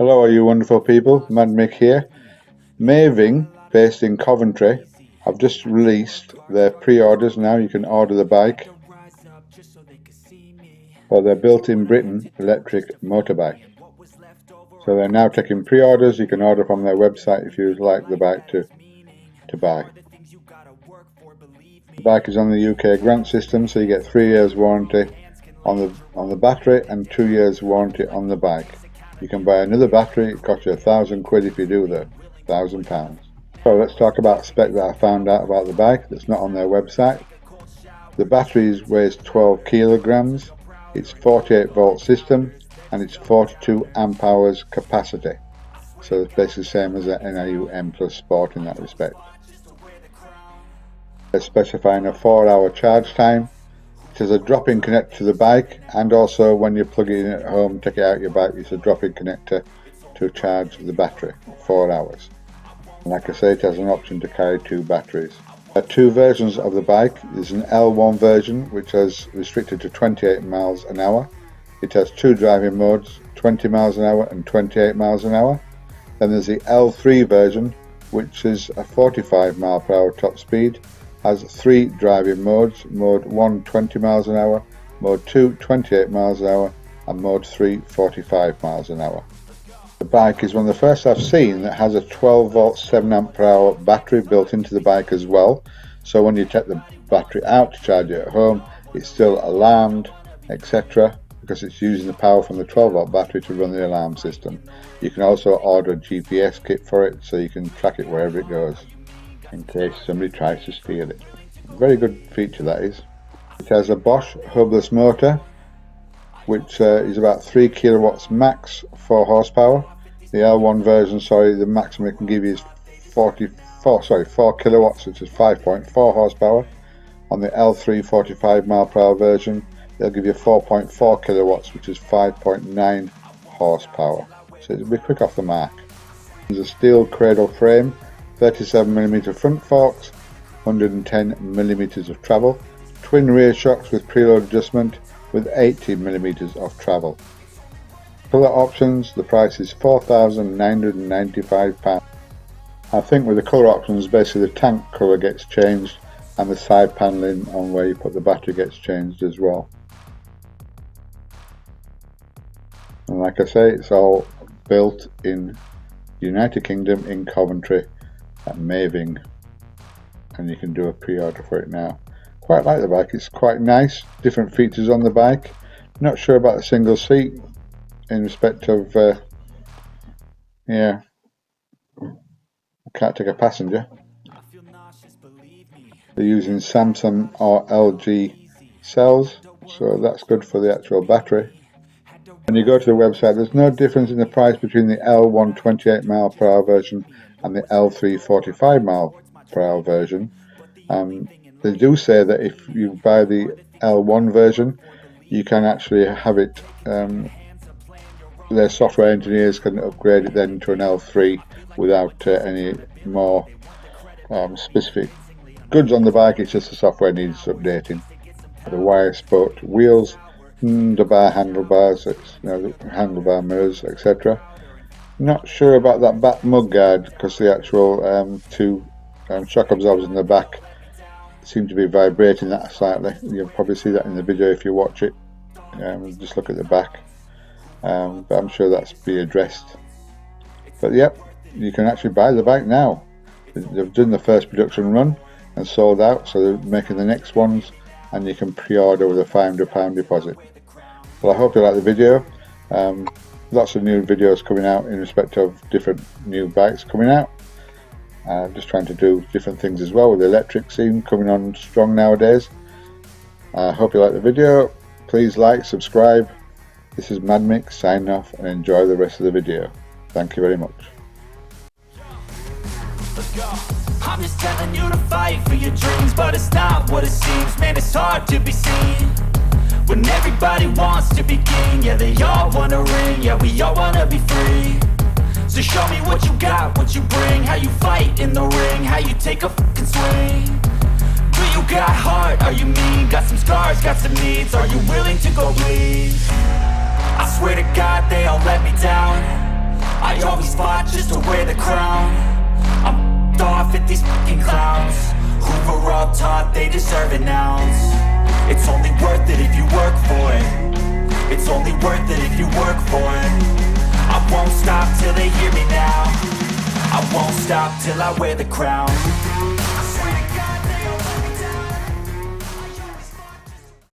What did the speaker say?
Hello, all you wonderful people. Mad Mick here. Maeving, based in Coventry, have just released their pre-orders now. You can order the bike for their built-in Britain electric motorbike. So they're now taking pre-orders. You can order from their website if you'd like the bike to buy. The bike is on the UK grant system, so you get 3 years warranty on the battery and 2 years warranty on the bike. You can buy another battery. It costs you £1,000 if you do that, £1,000. So let's talk about a spec that I found out about the bike that's not on their website. The battery weighs 12 kilograms. It's 48 volt system and it's 42 amp hours capacity. So it's basically the same as an NIU M Plus Sport in that respect. They're specifying a 4-hour charge time. It has a drop-in connector to the bike, and also when you plug it in at home, take it out your bike, it's a drop-in connector to charge the battery for 4 hours. And like I say, it has an option to carry 2 batteries. There are 2 versions of the bike. There's an L1 version which is restricted to 28 miles an hour. It has 2 driving modes, 20 miles an hour and 28 miles an hour. Then there's the L3 version which is a 45 mile per hour top speed. Has 3 driving modes, mode 1 20 miles an hour, mode 2 28 miles an hour and mode 3 45 miles an hour. The bike is one of the first I've seen that has a 12 volt 7 amp per hour battery built into the bike as well, so when you take the battery out to charge it at home it's still alarmed, etc., because it's using the power from the 12 volt battery to run the alarm system. You can also order a GPS kit for it so you can track it wherever it goes, in case somebody tries to steal it. Very good feature that is. It has a Bosch hubless motor which is about 3 kilowatts max, 4 horsepower. The L1 version, the maximum it can give you is 4 kilowatts, which is 5.4 horsepower. On the L3 45 mile per hour version they'll give you 4.4 kilowatts, which is 5.9 horsepower. So it'll be quick off the mark. There's a steel cradle frame, 37mm front forks, 110mm of travel, twin rear shocks with preload adjustment with 80mm of travel. Colour options, the price is £4,995. I think with the colour options, basically the tank colour gets changed and the side panelling on where you put the battery gets changed as well. And like I say, it's all built in United Kingdom in Coventry at Maeving, and you can do a pre-order for it now. Quite like the bike, it's quite nice, different features on the bike. Not sure about the single seat in respect of I can't take a passenger. They're using Samsung or LG cells, so that's good for the actual battery. When you go to the website, there's no difference in the price between the L1 28 mile per hour version and the L3 45 mile per hour version. They do say that if you buy the L1 version, you can actually have it, their software engineers can upgrade it then to an L3 without any more specific goods on the bike. It's just the software needs updating. The wire spoked wheels, the bar handlebars, handlebar mirrors, etc. Not sure about that back mud guard because the actual 2 shock absorbers in the back seem to be vibrating that slightly. You'll probably see that in the video if you watch it. Just look at the back, but I'm sure that's be addressed. But yep, you can actually buy the bike now. They've done the first production run and sold out, so they're making the next ones, and you can pre-order with a £500 deposit. Well, I hope you like the video. Lots of new videos coming out in respect of different new bikes coming out. Just trying to do different things as well with the electric scene coming on strong nowadays. I hope you like the video. Please like, subscribe. This is Mad Mick signing off, and enjoy the rest of the video. Thank you very much. I'm just telling you to fight for your dreams, but it's not what it seems. Man, it's hard to be seen when everybody wants to be king. Yeah, they all wanna ring, yeah, we all wanna be free. So show me what you got, what you bring, how you fight in the ring, how you take a fucking swing. Do you got heart, are you mean? Got some scars, got some needs, are you willing to go bleed? I swear to God they all let me down. these fucking clowns who were all taught they deserve an ounce. It's only worth it if you work for it. It's only worth it if you work for it. I won't stop till they hear me now. I won't stop till I wear the crown.